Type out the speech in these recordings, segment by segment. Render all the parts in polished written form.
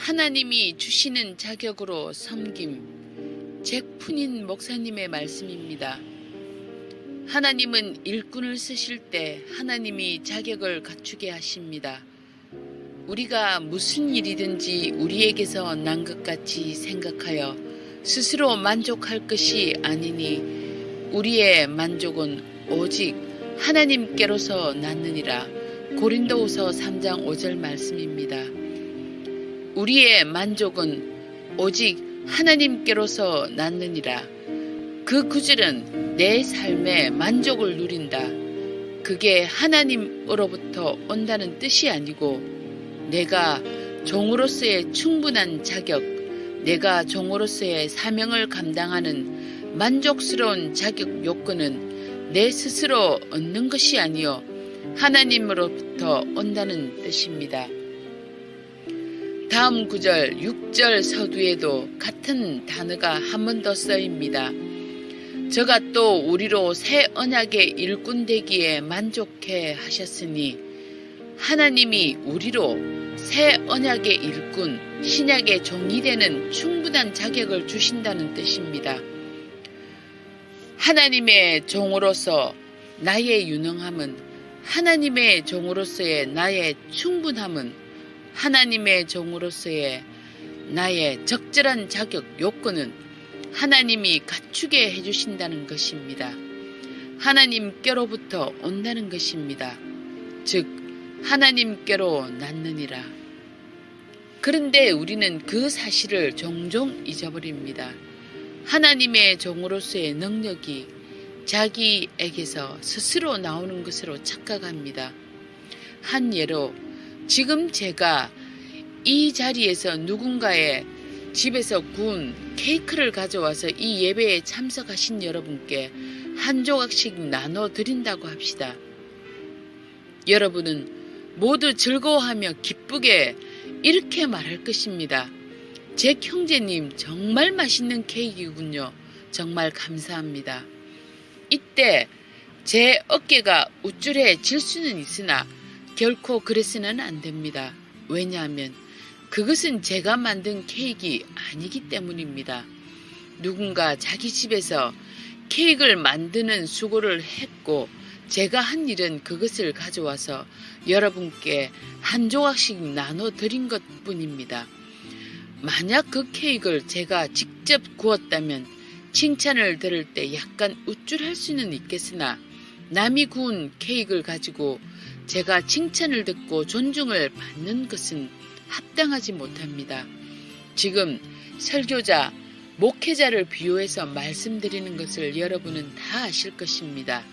하나님이 주시는 자격으로 섬김. 잭 푸닌 목사님의 말씀입니다. 하나님은 일꾼을 쓰실 때 하나님이 자격을 갖추게 하십니다. 우리가 무슨 일이든지 우리에게서 난 것 같이 생각하여 스스로 만족할 것이 아니니 우리의 만족은 오직 하나님께로서 났느니라. 고린도후서 3장 5절 말씀입니다. 우리의 만족은 오직 하나님께로서 났느니라. 그 구절은 내 삶의 만족을 누린다. 그게 하나님으로부터 온다는 뜻이 아니고 내가 종으로서의 충분한 자격, 내가 종으로서의 사명을 감당하는 만족스러운 자격 요건은 내 스스로 얻는 것이 아니요 하나님으로부터 온다는 뜻입니다. 다음 구절 6절 서두에도 같은 단어가 한 번 더 쓰입니다. 저가 또 우리로 새 언약의 일꾼 되기에 만족해 하셨으니 하나님이 우리로 새 언약의 일꾼, 신약의 종이 되는 충분한 자격을 주신다는 뜻입니다. 하나님의 종으로서 나의 유능함은, 하나님의 종으로서의 나의 충분함은, 하나님의 종으로서의 나의 적절한 자격 요건은 하나님이 갖추게 해주신다는 것입니다. 하나님께로부터 온다는 것입니다. 즉 하나님께로 났느니라. 그런데 우리는 그 사실을 종종 잊어버립니다. 하나님의 종으로서의 능력이 자기에게서 스스로 나오는 것으로 착각합니다. 한 예로 지금 제가 이 자리에서 누군가의 집에서 구운 케이크를 가져와서 이 예배에 참석하신 여러분께 한 조각씩 나눠드린다고 합시다. 여러분은 모두 즐거워하며 기쁘게 이렇게 말할 것입니다. 제 형제님 정말 맛있는 케이크군요. 정말 감사합니다. 이때 제 어깨가 우쭐해질 수는 있으나 결코 그래서는 안 됩니다. 왜냐하면 그것은 제가 만든 케이크 아니기 때문입니다. 누군가 자기 집에서 케이크를 만드는 수고를 했고 제가 한 일은 그것을 가져와서 여러분께 한 조각씩 나눠드린 것뿐입니다. 만약 그 케이크를 제가 직접 구웠다면 칭찬을 들을 때 약간 우쭐할 수는 있겠으나 남이 구운 케이크를 가지고 제가 칭찬을 듣고 존중을 받는 것은 합당하지 못합니다. 지금 설교자, 목회자를 비유해서 말씀드리는 것을 여러분은 다 아실 것입니다.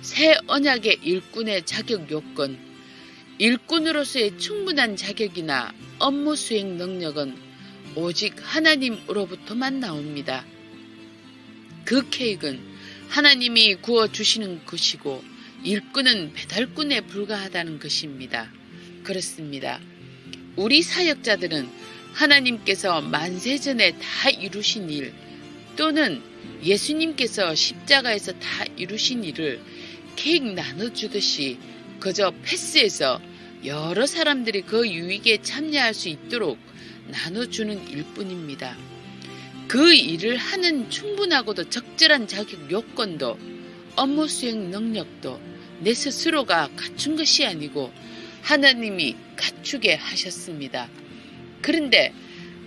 새 언약의 일꾼의 자격 요건, 일꾼으로서의 충분한 자격이나 업무 수행 능력은 오직 하나님으로부터만 나옵니다. 그 케이크는 하나님이 구워주시는 것이고 일꾼은 배달꾼에 불과하다는 것입니다. 그렇습니다. 우리 사역자들은 하나님께서 만세전에 다 이루신 일 또는 예수님께서 십자가에서 다 이루신 일을 케이크 나눠주듯이 그저 패스해서 여러 사람들이 그 유익에 참여할 수 있도록 나눠주는 일뿐입니다. 그 일을 하는 충분하고도 적절한 자격 요건도 업무 수행 능력도 내 스스로가 갖춘 것이 아니고 하나님이 갖추게 하셨습니다. 그런데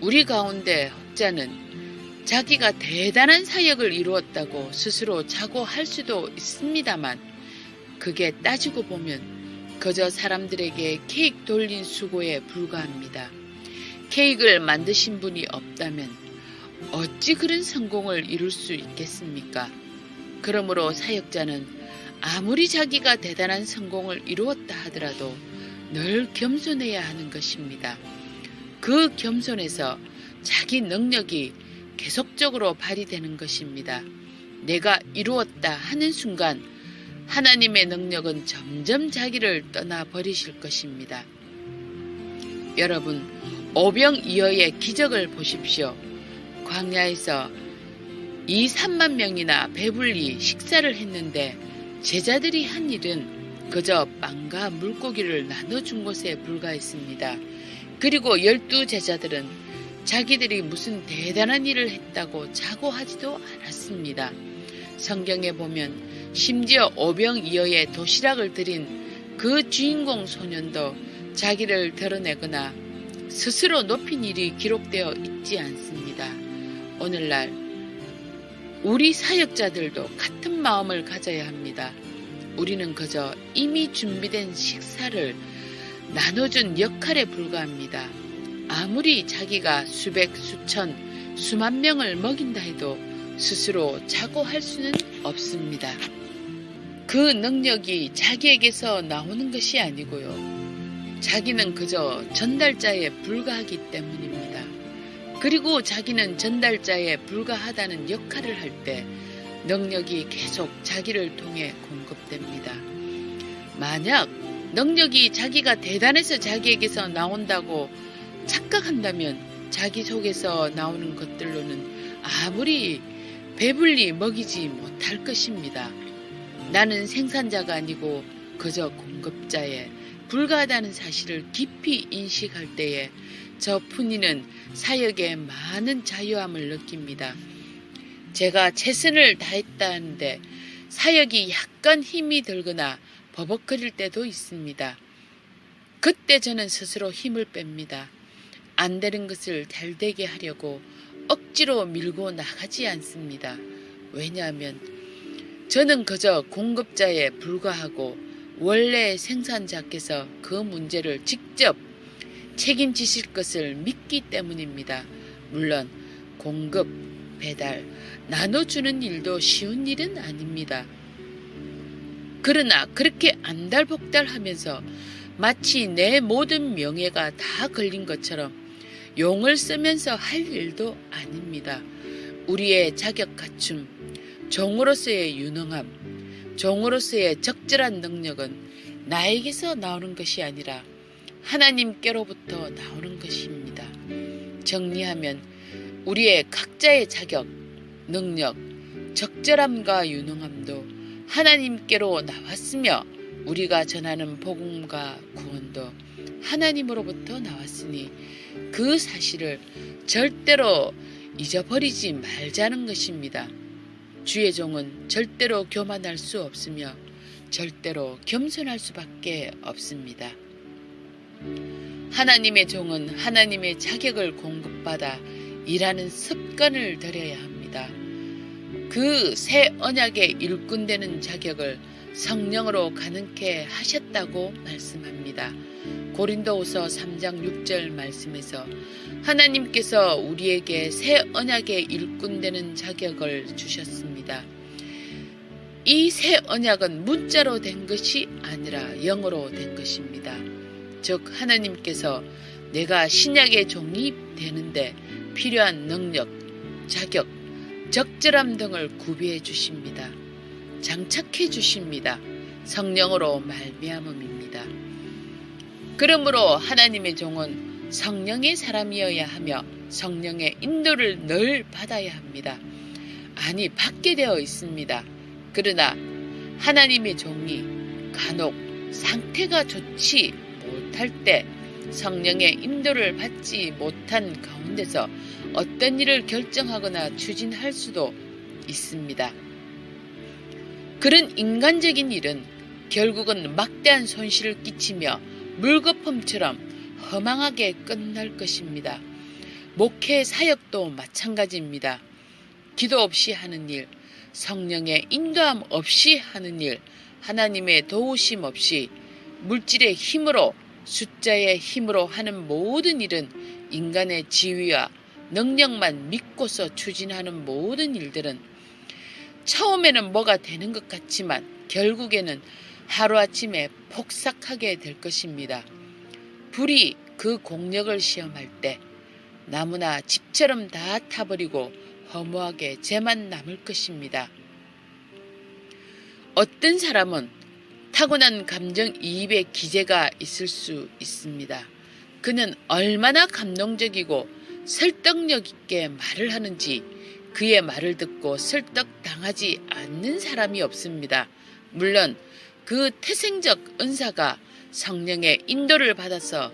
우리 가운데 혹자는 자기가 대단한 사역을 이루었다고 스스로 자고할 수도 있습니다만 그게 따지고 보면 그저 사람들에게 케이크 돌린 수고에 불과합니다. 케이크를 만드신 분이 없다면 어찌 그런 성공을 이룰 수 있겠습니까? 그러므로 사역자는 아무리 자기가 대단한 성공을 이루었다 하더라도 늘 겸손해야 하는 것입니다. 그 겸손에서 자기 능력이 계속적으로 발휘되는 것입니다. 내가 이루었다 하는 순간 하나님의 능력은 점점 자기를 떠나버리실 것입니다. 여러분, 오병이어의 기적을 보십시오. 광야에서 2~3만 명이나 배불리 식사를 했는데 제자들이 한 일은 그저 빵과 물고기를 나눠준 것에 불과했습니다. 그리고 12 제자들은 자기들이 무슨 대단한 일을 했다고 자고하지도 않았습니다. 성경에 보면 심지어 오병이어의 도시락을 드린 그 주인공 소년도 자기를 드러내거나 스스로 높인 일이 기록되어 있지 않습니다. 오늘날 우리 사역자들도 같은 마음을 가져야 합니다. 우리는 그저 이미 준비된 식사를 나눠준 역할에 불과합니다. 아무리 자기가 수백, 수천, 수만 명을 먹인다 해도 스스로 자고할 수는 없습니다. 그 능력이 자기에게서 나오는 것이 아니고요. 자기는 그저 전달자에 불과하기 때문입니다. 그리고 자기는 전달자에 불과하다는 역할을 할 때 능력이 계속 자기를 통해 공급됩니다. 만약 능력이 자기가 대단해서 자기에게서 나온다고 착각한다면 자기 속에서 나오는 것들로는 아무리 배불리 먹이지 못할 것입니다. 나는 생산자가 아니고 그저 공급자에 불과하다는 사실을 깊이 인식할 때에 저 푸니는 사역에 많은 자유함을 느낍니다. 제가 최선을 다했다는데 사역이 약간 힘이 들거나 버벅거릴 때도 있습니다. 그때 저는 스스로 힘을 뺍니다. 안 되는 것을 잘 되게 하려고 억지로 밀고 나가지 않습니다. 왜냐하면 저는 그저 공급자에 불과하고 원래 생산자께서 그 문제를 직접 책임지실 것을 믿기 때문입니다. 물론 공급, 배달, 나눠주는 일도 쉬운 일은 아닙니다. 그러나 그렇게 안달복달하면서 마치 내 모든 명예가 다 걸린 것처럼 용을 쓰면서 할 일도 아닙니다. 우리의 자격 갖춤, 종으로서의 유능함, 종으로서의 적절한 능력은 나에게서 나오는 것이 아니라 하나님께로부터 나오는 것입니다. 정리하면 우리의 각자의 자격, 능력, 적절함과 유능함도 하나님께로 나왔으며 우리가 전하는 복음과 구원도 하나님으로부터 나왔으니 그 사실을 절대로 잊어버리지 말자는 것입니다. 주의 종은 절대로 교만할 수 없으며 절대로 겸손할 수밖에 없습니다. 하나님의 종은 하나님의 자격을 공급받아 일하는 습관을 들여야 합니다. 그 새 언약의 일꾼되는 자격을 성령으로 가능케 하셨다고 말씀합니다. 고린도후서 3장 6절 말씀에서 하나님께서 우리에게 새 언약의 일꾼되는 자격을 주셨습니다. 이 새 언약은 문자로 된 것이 아니라 영으로 된 것입니다. 즉 하나님께서 내가 신약의 종이 되는데 필요한 능력, 자격, 적절함 등을 구비해 주십니다. 장착해 주십니다. 성령으로 말미암음입니다. 그러므로 하나님의 종은 성령의 사람이어야 하며 성령의 인도를 늘 받아야 합니다. 아니 받게 되어 있습니다. 그러나 하나님의 종이 간혹 상태가 좋지 못할 때 성령의 인도를 받지 못한 가운데서 어떤 일을 결정하거나 추진할 수도 있습니다. 그런 인간적인 일은 결국은 막대한 손실을 끼치며 물거품처럼 허망하게 끝날 것입니다. 목회 사역도 마찬가지입니다. 기도 없이 하는 일, 성령의 인도함 없이 하는 일, 하나님의 도우심 없이 물질의 힘으로 숫자의 힘으로 하는 모든 일은 인간의 지위와 능력만 믿고서 추진하는 모든 일들은 처음에는 뭐가 되는 것 같지만 결국에는 하루아침에 폭삭하게 될 것입니다. 불이 그 공력을 시험할 때 나무나 집처럼 다 타버리고 허무하게 재만 남을 것입니다. 어떤 사람은 타고난 감정이입의 기제가 있을 수 있습니다. 그는 얼마나 감동적이고 설득력 있게 말을 하는지 그의 말을 듣고 설득당하지 않는 사람이 없습니다. 물론 그 태생적 은사가 성령의 인도를 받아서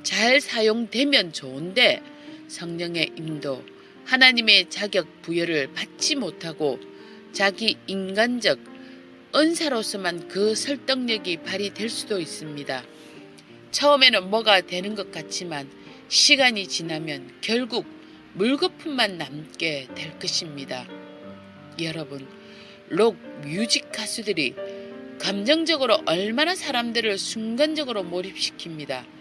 잘 사용되면 좋은데 성령의 인도, 하나님의 자격 부여를 받지 못하고 자기 인간적 은사로서만 그 설득력이 발휘될 수도 있습니다. 처음에는 뭐가 되는 것 같지만 시간이 지나면 결국 물거품만 남게 될 것입니다. 여러분, 록 뮤직 가수들이 감정적으로 얼마나 사람들을 순간적으로 몰입시킵니다.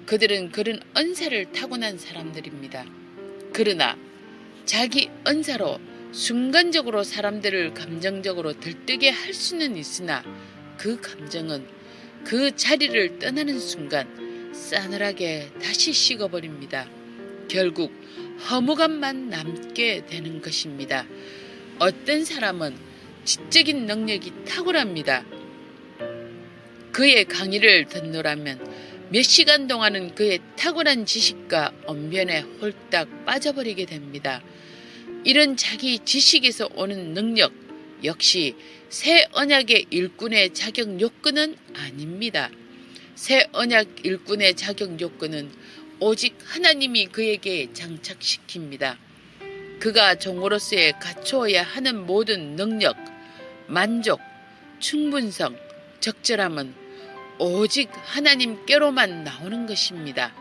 그들은 그런 은사를 타고난 사람들입니다. 그러나 자기 은사로 순간적으로 사람들을 감정적으로 들뜨게 할 수는 있으나 그 감정은 그 자리를 떠나는 순간 싸늘하게 다시 식어버립니다. 결국 허무감만 남게 되는 것입니다. 어떤 사람은 지적인 능력이 탁월합니다. 그의 강의를 듣노라면 몇 시간 동안은 그의 탁월한 지식과 언변에 홀딱 빠져버리게 됩니다. 이런 자기 지식에서 오는 능력 역시 새 언약의 일꾼의 자격 요건은 아닙니다. 새 언약 일꾼의 자격 요건은 오직 하나님이 그에게 장착시킵니다. 그가 종으로서의 갖추어야 하는 모든 능력, 만족, 충분성, 적절함은 오직 하나님께로만 나오는 것입니다.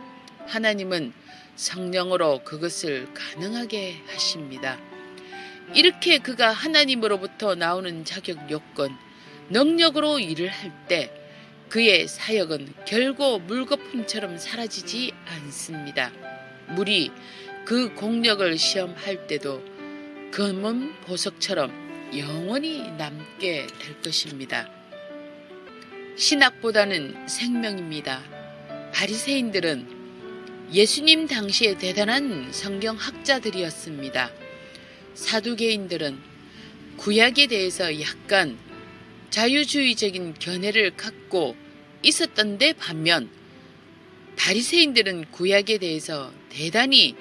하나님은 성령으로 그것을 가능하게 하십니다. 이렇게 그가 하나님으로부터 나오는 자격 요건, 능력으로 일을 할 때 그의 사역은 결코 물거품처럼 사라지지 않습니다. 물이 그 공력을 시험할 때도 검은 보석처럼 영원히 남게 될 것입니다. 신학보다는 생명입니다. 바리새인들은 예수님 당시에 대단한 성경학자들이었습니다. 사두개인들은 구약에 대해서 약간 자유주의적인 견해를 갖고 있었던데 반면 바리새인들은 구약에 대해서 대단히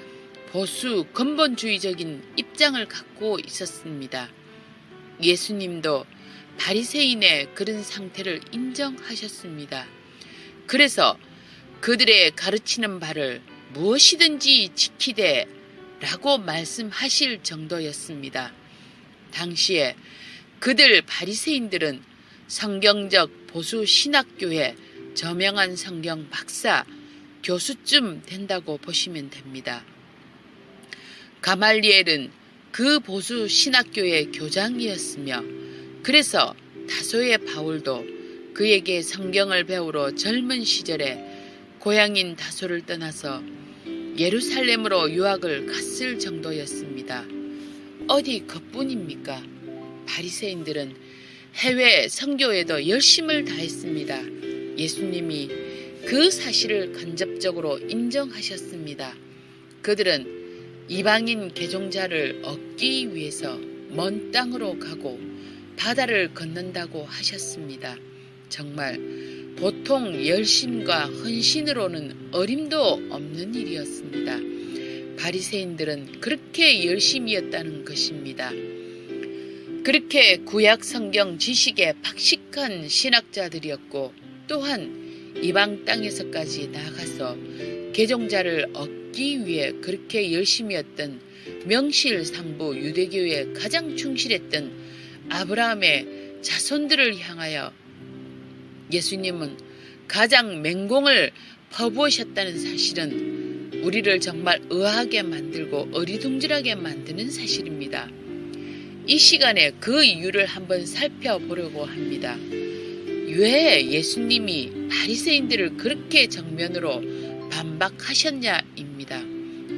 보수 근본주의적인 입장을 갖고 있었습니다. 예수님도 바리새인의 그런 상태를 인정하셨습니다. 그래서 그들의 가르치는 바를 무엇이든지 지키되 라고 말씀하실 정도였습니다. 당시에 그들 바리새인들은 성경적 보수 신학교의 저명한 성경 박사, 교수쯤 된다고 보시면 됩니다. 가말리엘은 그 보수 신학교의 교장이었으며 그래서 다소의 바울도 그에게 성경을 배우러 젊은 시절에 고향인 다소를 떠나서 예루살렘으로 유학을 갔을 정도였습니다. 어디 그뿐입니까? 바리새인들은 해외 선교에도 열심을 다했습니다. 예수님이 그 사실을 간접적으로 인정하셨습니다. 그들은 이방인 개종자를 얻기 위해서 먼 땅으로 가고 바다를 건넌다고 하셨습니다. 정말 보통 열심과 헌신으로는 어림도 없는 일이었습니다. 바리새인들은 그렇게 열심이었다는 것입니다. 그렇게 구약 성경 지식에 박식한 신학자들이었고 또한 이방 땅에서까지 나가서 개종자를 얻기 위해 그렇게 열심이었던 명실상부 유대교에 가장 충실했던 아브라함의 자손들을 향하여 예수님은 가장 맹공을 퍼부으셨다는 사실은 우리를 정말 의아하게 만들고 어리둥절하게 만드는 사실입니다. 이 시간에 그 이유를 한번 살펴보려고 합니다. 왜 예수님이 바리새인들을 그렇게 정면으로 반박하셨냐입니다.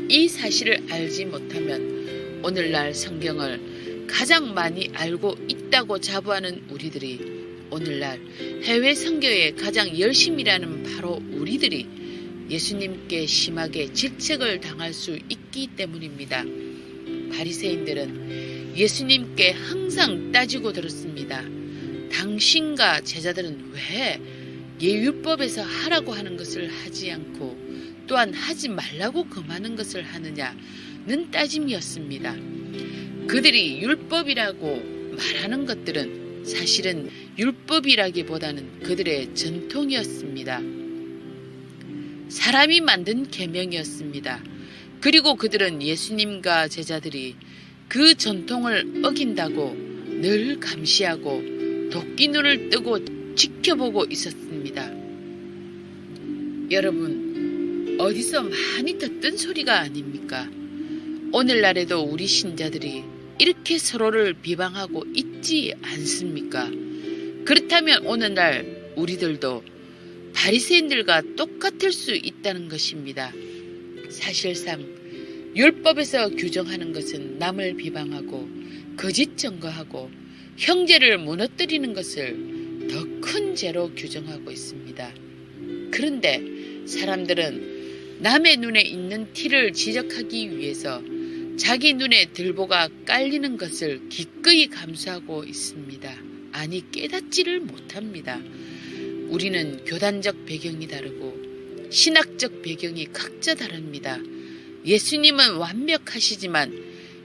이 사실을 알지 못하면 오늘날 성경을 가장 많이 알고 있다고 자부하는 우리들이 오늘날 해외 선교에 가장 열심히 일하는 바로 우리들이 예수님께 심하게 질책을 당할 수 있기 때문입니다. 바리새인들은 예수님께 항상 따지고 들었습니다. 당신과 제자들은 왜 율법에서 하라고 하는 것을 하지 않고 또한 하지 말라고 금하는 것을 하느냐는 따짐이었습니다. 그들이 율법이라고 말하는 것들은 사실은 율법이라기보다는 그들의 전통이었습니다. 사람이 만든 계명이었습니다. 그리고 그들은 예수님과 제자들이 그 전통을 어긴다고 늘 감시하고 도끼눈을 뜨고 지켜보고 있었습니다. 여러분, 어디서 많이 듣던 소리가 아닙니까? 오늘날에도 우리 신자들이 이렇게 서로를 비방하고 있지 않습니까? 그렇다면 오늘날 우리들도 바리새인들과 똑같을 수 있다는 것입니다. 사실상 율법에서 규정하는 것은 남을 비방하고 거짓 증거하고 형제를 무너뜨리는 것을 더 큰 죄로 규정하고 있습니다. 그런데 사람들은 남의 눈에 있는 티를 지적하기 위해서 자기 눈에 들보가 깔리는 것을 기꺼이 감수하고 있습니다. 아니, 깨닫지를 못합니다. 우리는 교단적 배경이 다르고 신학적 배경이 각자 다릅니다. 예수님은 완벽하시지만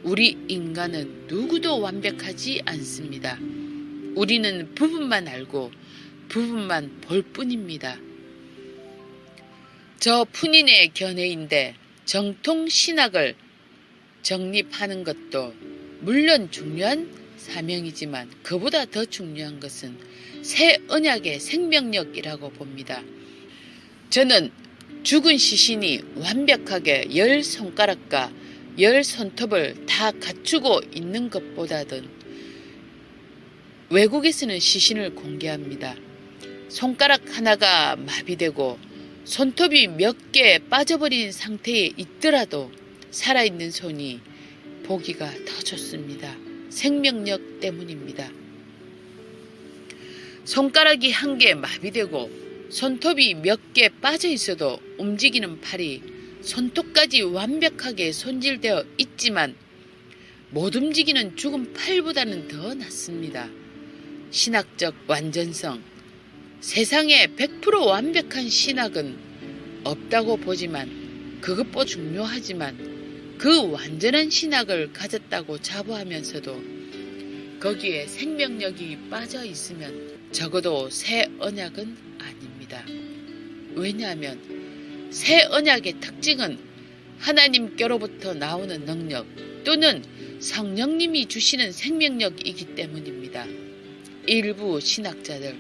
우리 인간은 누구도 완벽하지 않습니다. 우리는 부분만 알고 부분만 볼 뿐입니다. 저 푼인의 견해인데 정통 신학을 정립하는 것도 물론 중요한 사명이지만 그보다 더 중요한 것은 새 언약의 생명력이라고 봅니다. 저는 죽은 시신이 완벽하게 10손가락과 10손톱을 다 갖추고 있는 것보다는 외국에서는 시신을 공개합니다. 손가락 하나가 마비되고 손톱이 몇 개 빠져버린 상태에 있더라도 살아있는 손이 보기가 더 좋습니다. 생명력 때문입니다. 손가락이 한 개 마비되고 손톱이 몇 개 빠져 있어도 움직이는 팔이 손톱까지 완벽하게 손질되어 있지만 못 움직이는 죽은 팔보다는 더 낫습니다. 신학적 완전성, 세상에 100% 완벽한 신학은 없다고 보지만 그것보다 중요하지만 그 완전한 신학을 가졌다고 자부하면서도 거기에 생명력이 빠져 있으면 적어도 새 언약은 아닙니다. 왜냐하면 새 언약의 특징은 하나님께로부터 나오는 능력 또는 성령님이 주시는 생명력이기 때문입니다. 일부 신학자들,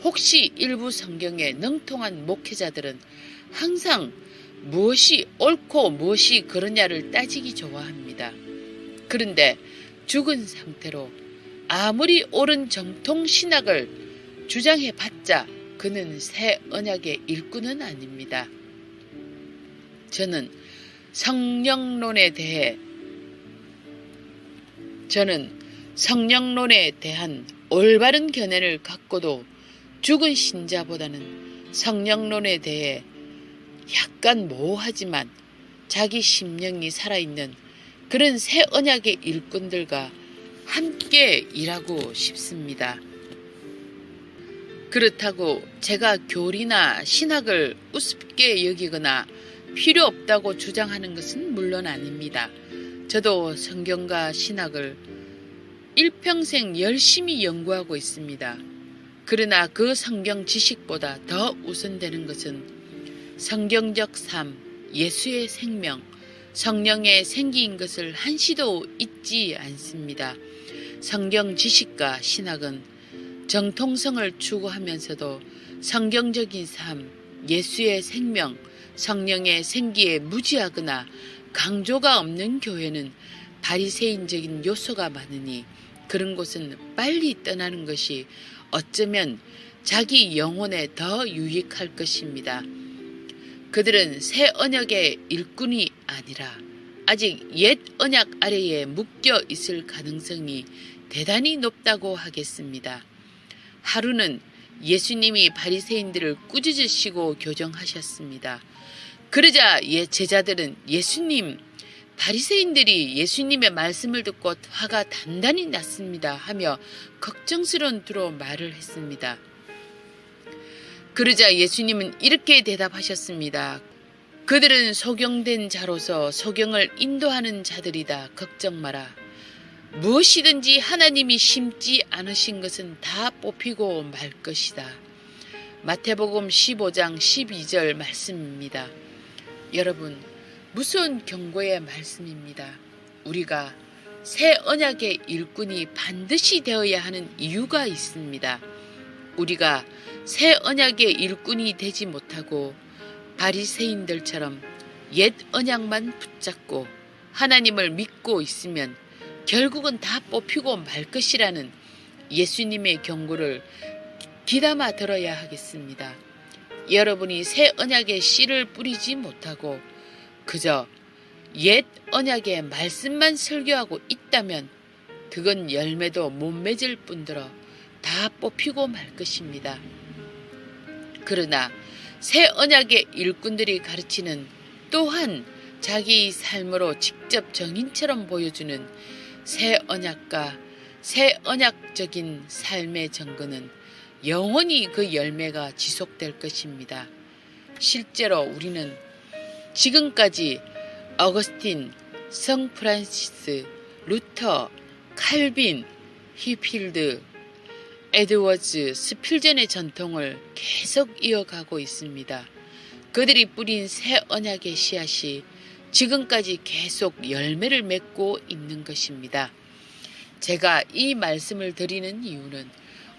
혹시 일부 성경에 능통한 목회자들은 항상 무엇이 옳고 무엇이 그러냐를 따지기 좋아합니다. 그런데 죽은 상태로 아무리 옳은 정통 신학을 주장해봤자 그는 새 언약의 일꾼은 아닙니다. 저는 성령론에 대한 올바른 견해를 갖고도 죽은 신자보다는 성령론에 대해 약간 모호하지만 자기 심령이 살아있는 그런 새 언약의 일꾼들과 함께 일하고 싶습니다. 그렇다고 제가 교리나 신학을 우습게 여기거나 필요 없다고 주장하는 것은 물론 아닙니다. 저도 성경과 신학을 일평생 열심히 연구하고 있습니다. 그러나 그 성경 지식보다 더 우선되는 것은 성경적 삶, 예수의 생명, 성령의 생기인 것을 한시도 잊지 않습니다. 성경 지식과 신학은 정통성을 추구하면서도 성경적인 삶, 예수의 생명, 성령의 생기에 무지하거나 강조가 없는 교회는 바리새인적인 요소가 많으니 그런 곳은 빨리 떠나는 것이 어쩌면 자기 영혼에 더 유익할 것입니다. 그들은 새 언약의 일꾼이 아니라 아직 옛 언약 아래에 묶여 있을 가능성이 대단히 높다고 하겠습니다. 하루는 예수님이 바리새인들을 꾸짖으시고 교정하셨습니다. 그러자 제자들은 예수님, 바리새인들이 예수님의 말씀을 듣고 화가 단단히 났습니다 하며 걱정스러운 투로 말을 했습니다. 그러자 예수님은 이렇게 대답하셨습니다. 그들은 소경된 자로서 소경을 인도하는 자들이다. 걱정 마라. 무엇이든지 하나님이 심지 않으신 것은 다 뽑히고 말 것이다. 마태복음 15장 12절 말씀입니다. 여러분, 무서운 경고의 말씀입니다. 우리가 새 언약의 일꾼이 반드시 되어야 하는 이유가 있습니다. 우리가 새 언약의 일꾼이 되지 못하고 바리새인들처럼 옛 언약만 붙잡고 하나님을 믿고 있으면 결국은 다 뽑히고 말 것이라는 예수님의 경고를 귀담아 들어야 하겠습니다. 여러분이 새 언약의 씨를 뿌리지 못하고 그저 옛 언약의 말씀만 설교하고 있다면 그건 열매도 못 맺을 뿐더러 다 뽑히고 말 것입니다. 그러나 새 언약의 일꾼들이 가르치는 또한 자기 삶으로 직접 정인처럼 보여주는 새 언약과 새 언약적인 삶의 증거는 영원히 그 열매가 지속될 것입니다. 실제로 우리는 지금까지 어거스틴, 성 프란시스, 루터, 칼빈, 히필드, 에드워즈, 스필전의 전통을 계속 이어가고 있습니다. 그들이 뿌린 새 언약의 씨앗이 지금까지 계속 열매를 맺고 있는 것입니다. 제가 이 말씀을 드리는 이유는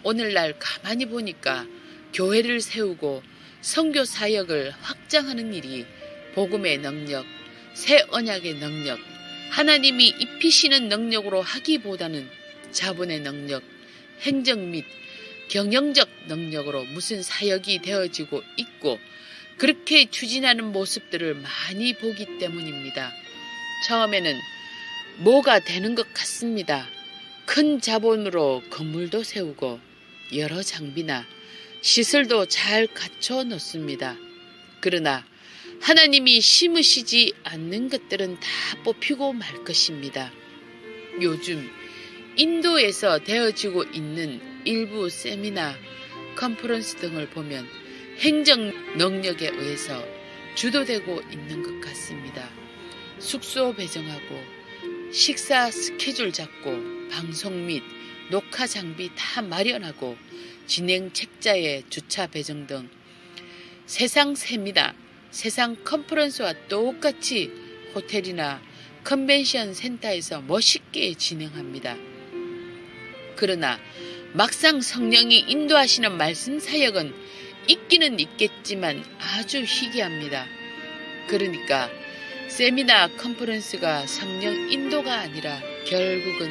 오늘날 가만히 보니까 교회를 세우고 선교 사역을 확장하는 일이 복음의 능력, 새 언약의 능력, 하나님이 입히시는 능력으로 하기보다는 자본의 능력, 행정 및 경영적 능력으로 무슨 사역이 되어지고 있고 그렇게 추진하는 모습들을 많이 보기 때문입니다. 처음에는 뭐가 되는 것 같습니다. 큰 자본으로 건물도 세우고 여러 장비나 시설도 잘 갖춰 놓습니다. 그러나 하나님이 심으시지 않는 것들은 다 뽑히고 말 것입니다. 요즘 인도에서 되어지고 있는 일부 세미나, 컨퍼런스 등을 보면 행정 능력에 의해서 주도되고 있는 것 같습니다. 숙소 배정하고 식사 스케줄 잡고 방송 및 녹화 장비 다 마련하고 진행 책자에 주차 배정 등 세상 세미나, 세상 컨퍼런스와 똑같이 호텔이나 컨벤션 센터에서 멋있게 진행합니다. 그러나 막상 성령이 인도하시는 말씀 사역은 있기는 있겠지만 아주 희귀합니다. 그러니까 세미나 컨퍼런스가 성령 인도가 아니라 결국은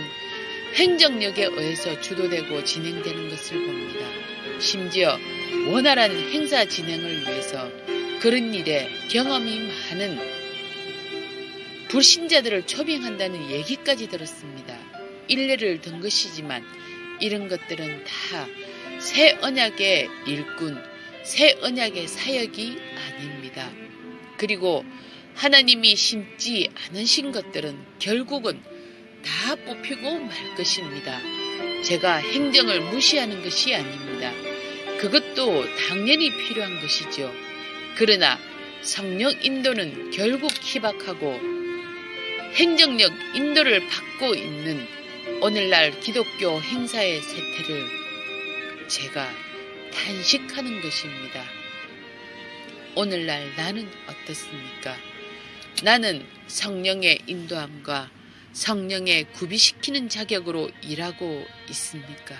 행정력에 의해서 주도되고 진행되는 것을 봅니다. 심지어 원활한 행사 진행을 위해서 그런 일에 경험이 많은 불신자들을 초빙한다는 얘기까지 들었습니다. 일례를 든 것이지만 이런 것들은 다 새 언약의 일꾼, 새 언약의 사역이 아닙니다. 그리고 하나님이 심지 않으신 것들은 결국은 다 뽑히고 말 것입니다. 제가 행정을 무시하는 것이 아닙니다. 그것도 당연히 필요한 것이죠. 그러나 성령 인도는 결국 희박하고 행정력 인도를 받고 있는 오늘날 기독교 행사의 세태를 제가 단식하는 것입니다. 오늘날 나는 어떻습니까? 나는 성령의 인도함과 성령의 구비시키는 자격으로 일하고 있습니까?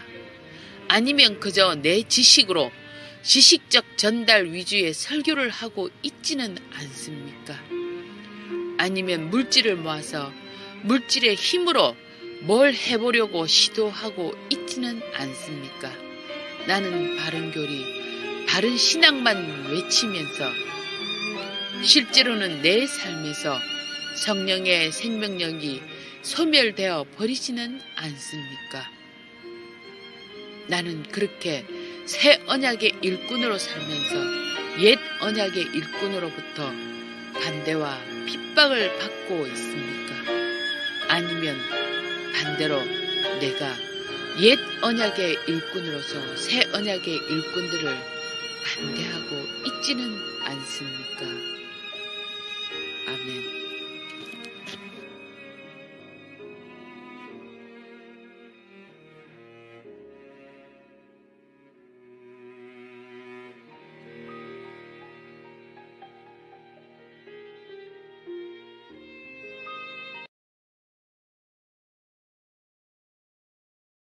아니면 그저 내 지식으로 지식적 전달 위주의 설교를 하고 있지는 않습니까? 아니면 물질을 모아서 물질의 힘으로 뭘 해보려고 시도하고 있지는 않습니까? 나는 바른 교리, 바른 신앙만 외치면서 실제로는 내 삶에서 성령의 생명력이 소멸되어 버리지는 않습니까? 나는 그렇게 새 언약의 일꾼으로 살면서 옛 언약의 일꾼으로부터 반대와 핍박을 받고 있습니까? 아니면 반대로 내가 옛 언약의 일꾼으로서 새 언약의 일꾼들을 반대하고 있지는 않습니까? 아멘.